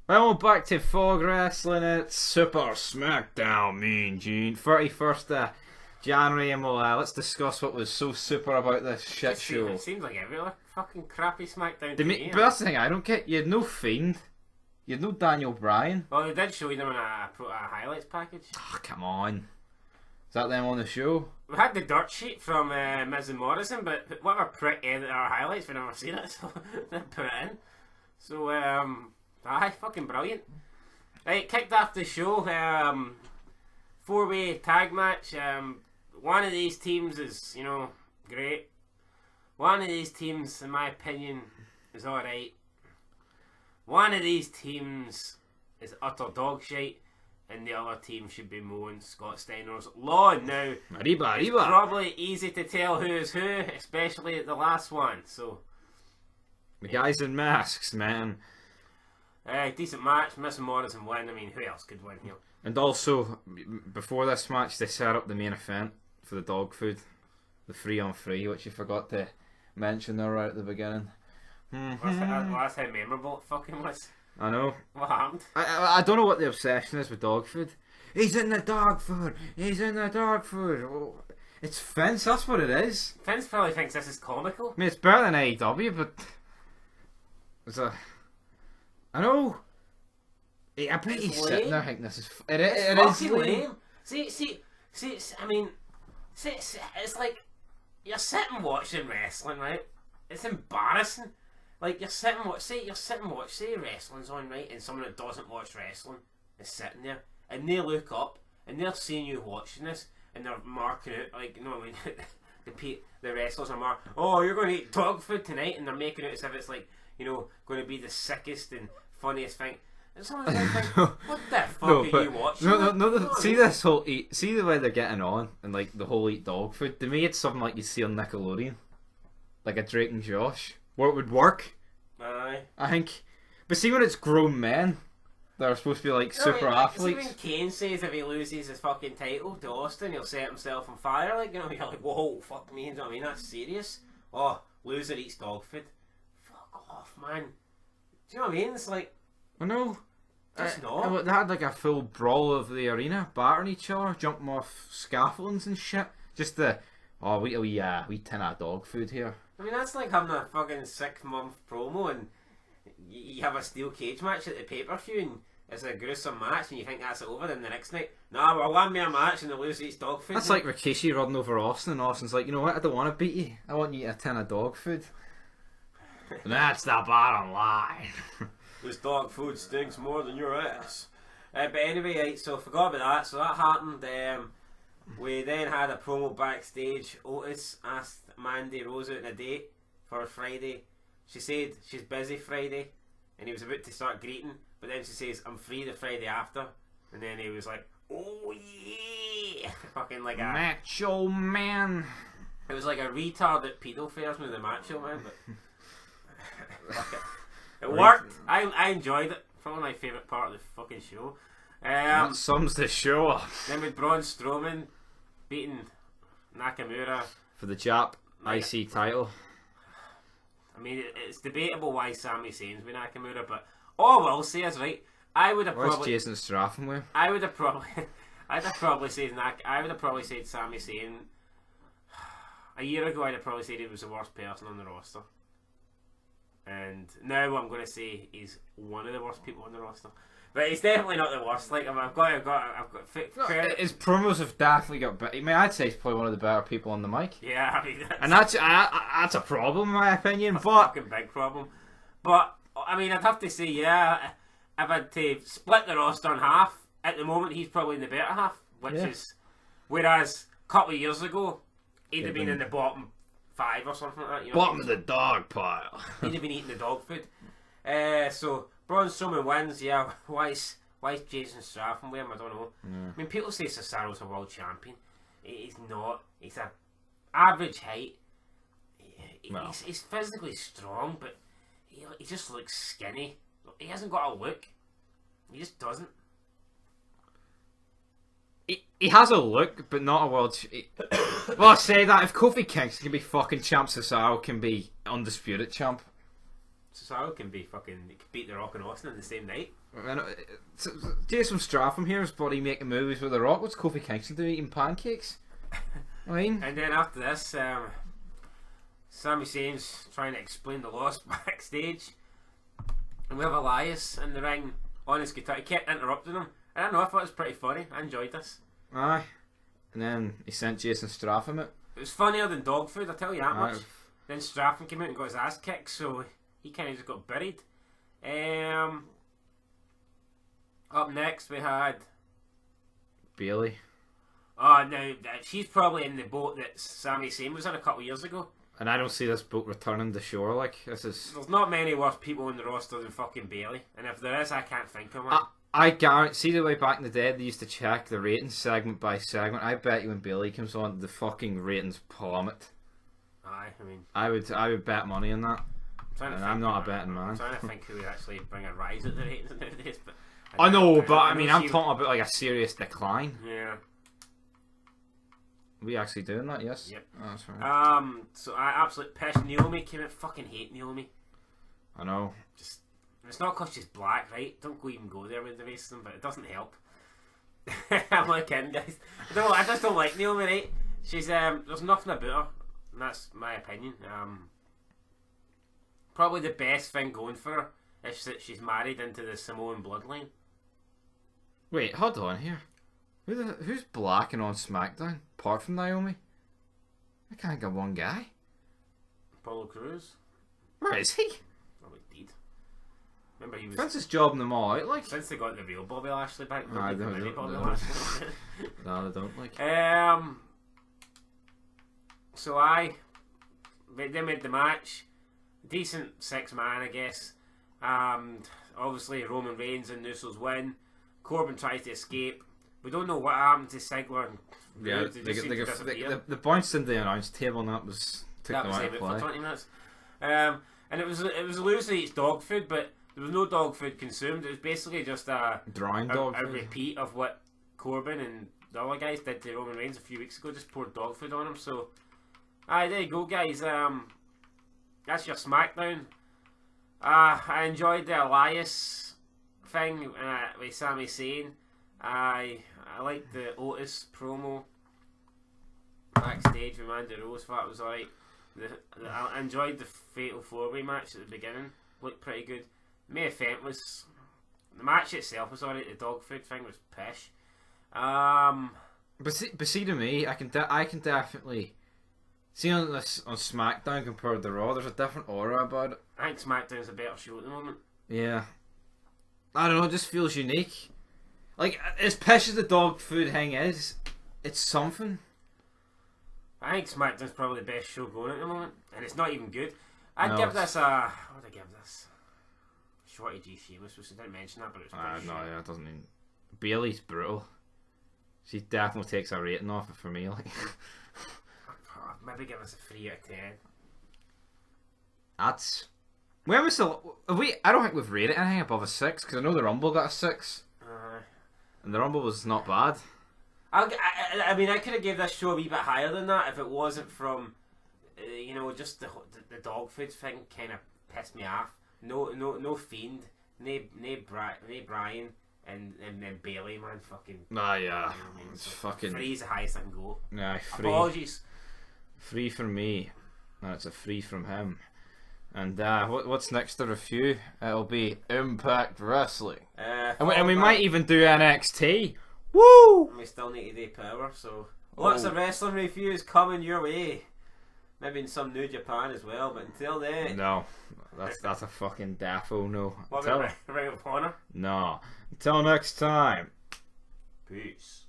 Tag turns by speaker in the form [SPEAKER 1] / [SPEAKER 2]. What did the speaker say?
[SPEAKER 1] Well, back to Fog Wrestling. It's Super Smackdown, Mean Gene. 31st January, and let's discuss what was so super about this shit show.
[SPEAKER 2] It seems like every fucking crappy SmackDown.
[SPEAKER 1] But that's the thing I don't get. You had no Fiend. You had no Daniel Bryan.
[SPEAKER 2] Well, they did show them in a highlights package.
[SPEAKER 1] Oh, come on. Is that them on the show?
[SPEAKER 2] We had the dirt sheet from Miz and Morrison, but whatever prick edited our highlights, we never seen it, so they put it in. So, aye, fucking brilliant. Right, kicked off the show, 4-way tag match. One of these teams is, great. One of these teams, in my opinion, is alright. One of these teams is utter dog shite, and the other team should be mowing Scott Steiner's lawn. Now, it's probably easy to tell who is who, especially the last one. So,
[SPEAKER 1] the guys in masks, man.
[SPEAKER 2] Decent match. Miz and Morrison win. I mean, who else could win here? And
[SPEAKER 1] also, before this match, they set up the main event for the dog food, the 3-on-3, which you forgot to mention there right at the beginning.
[SPEAKER 2] That's how memorable it fucking was.
[SPEAKER 1] I know.
[SPEAKER 2] What happened?
[SPEAKER 1] I don't know what the obsession is with dog food. He's in the dog food. He's in the dog food. Oh, it's Vince. That's what it is.
[SPEAKER 2] Vince probably thinks this is comical.
[SPEAKER 1] I mean, it's better than AEW, but I know. I bet he's sitting there thinking this is. It is lame.
[SPEAKER 2] See. I mean, it's like you're sitting watching wrestling, right? It's embarrassing. Like you're sitting say wrestling's on, right, and someone that doesn't watch wrestling is sitting there, and they look up and they're seeing you watching this, and they're marking out like, you know what I mean? the wrestlers are marking, oh, you're going to eat dog food tonight, and they're making it as if it's like, going to be the sickest and funniest thing. And someone's like, what the fuck are you watching?
[SPEAKER 1] No. See this whole see the way they're getting on, and like the whole eat dog food. To me, it's something like you see on Nickelodeon, like a Drake and Josh. Where it would work,
[SPEAKER 2] aye.
[SPEAKER 1] I think. But see when it's grown men that are supposed to be like super athletes.
[SPEAKER 2] See when Kane says if he loses his fucking title to Austin, he'll set himself on fire. Like, you're like, whoa, fuck me. You know what I mean? That's serious. Oh, loser eats dog food. Fuck off, man. Do you know what I mean? It's like,
[SPEAKER 1] I know.
[SPEAKER 2] Just not.
[SPEAKER 1] They had like a full brawl of the arena, battering each other, jumping off scaffoldings and shit. Just we tin of dog food here.
[SPEAKER 2] I mean, that's like having a fucking 6-month promo and you have a steel cage match at the pay-per-view and it's a gruesome match and you think that's over, then the next night, nah, we're one more match and the loser eats dog food.
[SPEAKER 1] That's like Rikishi running over Austin, and Austin's like, you know what, I don't want to beat you, I want you to eat a tin of dog food. And that's the bottom line.
[SPEAKER 2] This dog food stinks more than your ass. But anyway, right, so forgot about that. So that happened. We then had a promo backstage. Otis asked Mandy Rose out on a date for Friday. She said she's busy Friday, and he was about to start greeting, but then she says, I'm free the Friday after. And then he was like, oh yeah! Fucking like a
[SPEAKER 1] Macho Man.
[SPEAKER 2] It was like a retard at pedo fairs with the Macho Man, but fuck it. It worked. I enjoyed it. Probably my favourite part of the fucking show.
[SPEAKER 1] That sums the show up.
[SPEAKER 2] Then with Braun Strowman beating Nakamura
[SPEAKER 1] for the Jap IC title.
[SPEAKER 2] I mean, it's debatable why Sami Zayn's with Nakamura, but all I will say is, right, I would have probably
[SPEAKER 1] Jason Stratham with?
[SPEAKER 2] I would have probably said Sami Zayn. A year ago, I'd have probably said he was the worst person on the roster. And now I'm going to say he's one of the worst people on the roster. But he's definitely not the worst. Like, I've got
[SPEAKER 1] his promos have definitely got better. I mean, I'd say he's probably one of the better people on the mic.
[SPEAKER 2] Yeah, I mean,
[SPEAKER 1] that's a problem in my opinion.
[SPEAKER 2] That's a fucking big problem. But I mean, I'd have to say, yeah, if I had to split the roster in half, at the moment he's probably in the better half, which is, whereas a couple of years ago he'd have been in the bottom 5 or something like that. You know,
[SPEAKER 1] bottom of the dog pile.
[SPEAKER 2] He'd have been eating the dog food. So Braun Strowman wins. Yeah, why is Jason Stratham with him? I don't know. Yeah. I mean, people say Cesaro's a world champion. He's not. He's a average height. He's physically strong, but he just looks skinny. He hasn't got a look. He just doesn't.
[SPEAKER 1] He has a look, but not a world. Well, I say that if Kofi Kingston can be fucking champ, Cesaro can be undisputed champ.
[SPEAKER 2] Cesaro can be fucking beat The Rock and Austin in the same night.
[SPEAKER 1] Jason Stratham here is bloody making movies with The Rock. What's Kofi Kingston doing, eating pancakes? I mean,
[SPEAKER 2] and then after this, Sami Zayn's trying to explain the loss backstage, and we have Elias in the ring on his guitar. He kept interrupting him. I don't know. I thought it was pretty funny. I enjoyed this.
[SPEAKER 1] aye. And then he sent Jason Stratham it.
[SPEAKER 2] It was funnier than dog food, I tell you that much. Then Stratham came out and got his ass kicked, so he kind of just got buried. Up next we had
[SPEAKER 1] Bailey.
[SPEAKER 2] oh, now she's probably in the boat that Sami Zayn was in a couple of years ago.
[SPEAKER 1] And I don't see this boat returning to shore. Like, this is.
[SPEAKER 2] There's not many worse people on the roster than fucking Bailey, and if there is, I can't think of one.
[SPEAKER 1] I guarantee. See the way back in the day they used to check the ratings segment by segment. I bet you when Bailey comes on, the fucking ratings plummet.
[SPEAKER 2] Aye, I mean,
[SPEAKER 1] I would bet money on that. I'm not a betting man.
[SPEAKER 2] I'm trying to think who would actually bring a rise at the ratings nowadays, but
[SPEAKER 1] I know, but I mean, I'm talking about like a serious decline.
[SPEAKER 2] Yeah.
[SPEAKER 1] Are we actually doing that? Yes.
[SPEAKER 2] Yep.
[SPEAKER 1] Oh, that's right.
[SPEAKER 2] So I absolutely pissed. Naomi came out. Fucking hate Naomi.
[SPEAKER 1] I know.
[SPEAKER 2] Just, it's not because she's black, right? Don't even go there with the racism, but it doesn't help. I'm not kidding, guys. No, I just don't like Naomi, right? She's there's nothing about her, and that's my opinion. Probably the best thing going for her is that she's married into the Samoan bloodline.
[SPEAKER 1] Wait, hold on here. Who's black and on SmackDown apart from Naomi? I can't get one guy.
[SPEAKER 2] Apollo Crews.
[SPEAKER 1] Where is he?
[SPEAKER 2] Probably did. Remember he was.
[SPEAKER 1] Since his job them all out, like.
[SPEAKER 2] Since they got the real Bobby Lashley back.
[SPEAKER 1] I
[SPEAKER 2] the
[SPEAKER 1] don't
[SPEAKER 2] mini Bobby
[SPEAKER 1] know.
[SPEAKER 2] Lashley.
[SPEAKER 1] No, I don't like.
[SPEAKER 2] So they made the match. Decent 6-man, I guess. Obviously Roman Reigns and Usos win. Corbin tries to escape. We don't know what happened to Ziggler and
[SPEAKER 1] Yeah,
[SPEAKER 2] Roode. They just seem to disappear.
[SPEAKER 1] the bounce in the announce table and that was took
[SPEAKER 2] That
[SPEAKER 1] them
[SPEAKER 2] was
[SPEAKER 1] out of
[SPEAKER 2] it
[SPEAKER 1] play.
[SPEAKER 2] for 20 minutes. And it was loosely eats dog food, but there was no dog food consumed. It was basically just a
[SPEAKER 1] Drawing dog food.
[SPEAKER 2] repeat of what Corbin and the other guys did to Roman Reigns a few weeks ago. Just poured dog food on him. So, there you go, guys. That's your SmackDown. I enjoyed the Elias thing with Sami Zayn. I liked the Otis promo backstage with Mandy Rose. That was alright. I enjoyed the Fatal 4-Way match at the beginning. Looked pretty good. Main event was the match itself was alright. The dog food thing was pish.
[SPEAKER 1] But see to me, I can definitely see on SmackDown compared to Raw. There's a different aura about it.
[SPEAKER 2] I think SmackDown's a better show at the moment.
[SPEAKER 1] Yeah, I don't know. It just feels unique. Like as pish as the dog food thing is, it's something.
[SPEAKER 2] I think SmackDown's probably the best show going at the moment, and it's not even good. I'd
[SPEAKER 1] No,
[SPEAKER 2] give this a. What would I give this? Shorty G Sheamus, which I didn't mention that, but it's pretty
[SPEAKER 1] No,
[SPEAKER 2] shit.
[SPEAKER 1] yeah, it doesn't mean Bailey's brutal. She definitely takes a rating off it for me. Like
[SPEAKER 2] Maybe give us a 3 out of 10.
[SPEAKER 1] that's when was the I don't think we've rated anything above a 6 because I know the Rumble got a 6 and the Rumble was not bad.
[SPEAKER 2] I mean, I could have gave this show a wee bit higher than that if it wasn't from, just the dog food thing kind of pissed me off. No Fiend, no Brian, and then Bailey, man, fucking.
[SPEAKER 1] Yeah,
[SPEAKER 2] you know what I mean?
[SPEAKER 1] it's
[SPEAKER 2] So
[SPEAKER 1] fucking.
[SPEAKER 2] Three's the highest I can go.
[SPEAKER 1] Yeah, free.
[SPEAKER 2] Apologies.
[SPEAKER 1] Free from me. No, it's a free from him. And what's next to review? It'll be Impact Wrestling. And we might even do NXT. Woo!
[SPEAKER 2] We still need to do Power, so lots of wrestling reviews coming your way. Maybe in some New Japan as well, but until then.
[SPEAKER 1] No, that's a fucking daffo no.
[SPEAKER 2] What about Ring of Honor?
[SPEAKER 1] No. Until next time.
[SPEAKER 2] Peace.